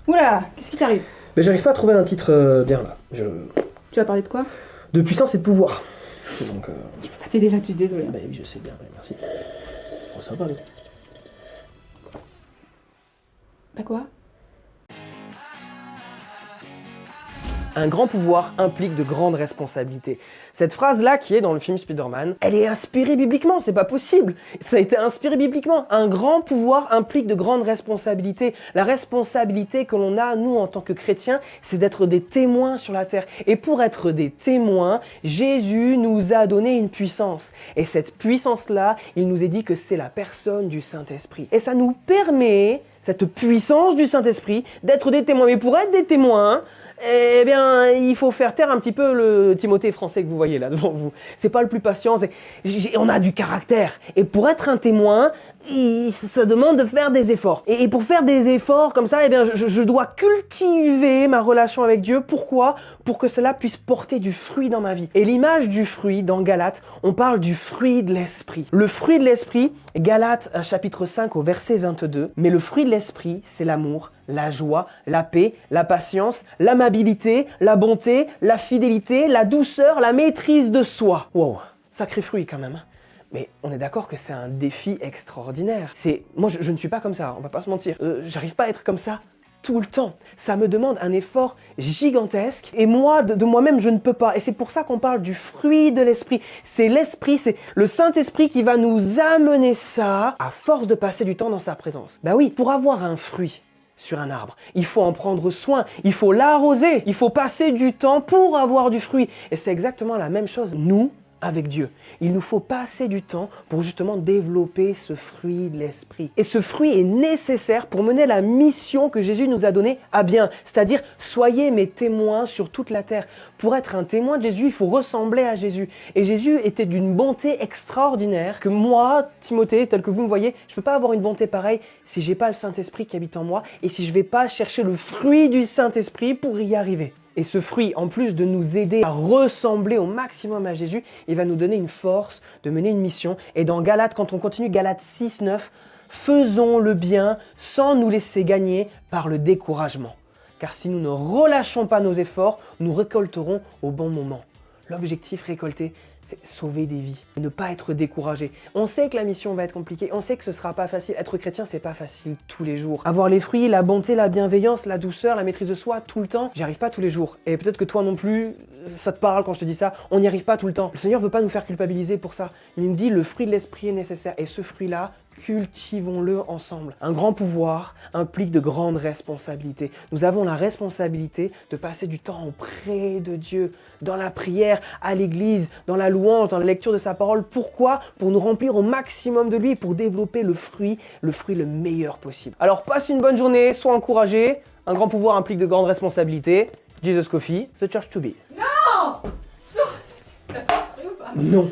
Oula, qu'est-ce qui t'arrive? Mais j'arrive pas à trouver un titre bien là. Tu vas parler de quoi? De puissance et de pouvoir. Donc, Je peux pas t'aider là-dessus, désolé. bah oui, je sais bien, ouais, merci. Bon, ça va parler. Bah quoi? Un grand pouvoir implique de grandes responsabilités. Cette phrase-là, qui est dans le film Spider-Man, elle est inspirée bibliquement, c'est pas possible. Ça a été inspiré bibliquement. Un grand pouvoir implique de grandes responsabilités. La responsabilité que l'on a, nous, en tant que chrétiens, c'est d'être des témoins sur la terre. Et pour être des témoins, Jésus nous a donné une puissance. Et cette puissance-là, il nous est dit que c'est la personne du Saint-Esprit. Et ça nous permet, cette puissance du Saint-Esprit, d'être des témoins. Mais pour être des témoins, eh bien, il faut faire taire un petit peu le Timothée français que vous voyez là devant vous. C'est pas le plus patient, on a du caractère. Et pour être un témoin, ça demande de faire des efforts. Et pour faire des efforts comme ça, eh bien, je dois cultiver ma relation avec Dieu. Pourquoi? Pour que cela puisse porter du fruit dans ma vie. Et l'image du fruit, dans Galates, on parle du fruit de l'esprit. Le fruit de l'esprit, Galates chapitre 5 au verset 22, mais le fruit de l'esprit, c'est l'amour, la joie, la paix, la patience, l'amabilité, la bonté, la fidélité, la douceur, la maîtrise de soi. Wow, sacré fruit quand même. Mais on est d'accord que c'est un défi extraordinaire. Moi, je ne suis pas comme ça, on va pas se mentir. J'arrive pas à être comme ça tout le temps. Ça me demande un effort gigantesque. Et moi, de moi-même, je ne peux pas. Et c'est pour ça qu'on parle du fruit de l'esprit. C'est l'esprit, c'est le Saint-Esprit qui va nous amener ça à force de passer du temps dans sa présence. Bah oui, pour avoir un fruit sur un arbre, il faut en prendre soin, il faut l'arroser, il faut passer du temps pour avoir du fruit. Et c'est exactement la même chose, nous, avec Dieu. Il nous faut passer du temps pour justement développer ce fruit de l'esprit. Et ce fruit est nécessaire pour mener la mission que Jésus nous a donnée à bien. C'est-à-dire, soyez mes témoins sur toute la terre. Pour être un témoin de Jésus, il faut ressembler à Jésus. Et Jésus était d'une bonté extraordinaire que moi, Timothée, tel que vous me voyez, je ne peux pas avoir une bonté pareille si je n'ai pas le Saint-Esprit qui habite en moi et si je ne vais pas chercher le fruit du Saint-Esprit pour y arriver. Et ce fruit, en plus de nous aider à ressembler au maximum à Jésus, il va nous donner une force de mener une mission. Et dans Galates, quand on continue, Galates 6, 9, faisons le bien sans nous laisser gagner par le découragement. Car si nous ne relâchons pas nos efforts, nous récolterons au bon moment. L'objectif récolté, c'est sauver des vies et ne pas être découragé. On sait que la mission va être compliquée, on sait que ce sera pas facile. Être chrétien, c'est pas facile tous les jours. Avoir les fruits, la bonté, la bienveillance, la douceur, la maîtrise de soi, tout le temps, j'y arrive pas tous les jours. Et peut-être que toi non plus, ça te parle quand je te dis ça, on n'y arrive pas tout le temps. Le Seigneur veut pas nous faire culpabiliser pour ça. Il nous dit le fruit de l'esprit est nécessaire et ce fruit-là, cultivons-le ensemble. Un grand pouvoir implique de grandes responsabilités. Nous avons la responsabilité de passer du temps auprès de Dieu, dans la prière, à l'église, dans la louange, dans la lecture de sa parole. Pourquoi? Pour nous remplir au maximum de lui, pour développer le fruit le meilleur possible. Alors passe une bonne journée, sois encouragé. Un grand pouvoir implique de grandes responsabilités. Jesus Coffee, the church to be. Non! D'accord, sérieux ou pas? Non.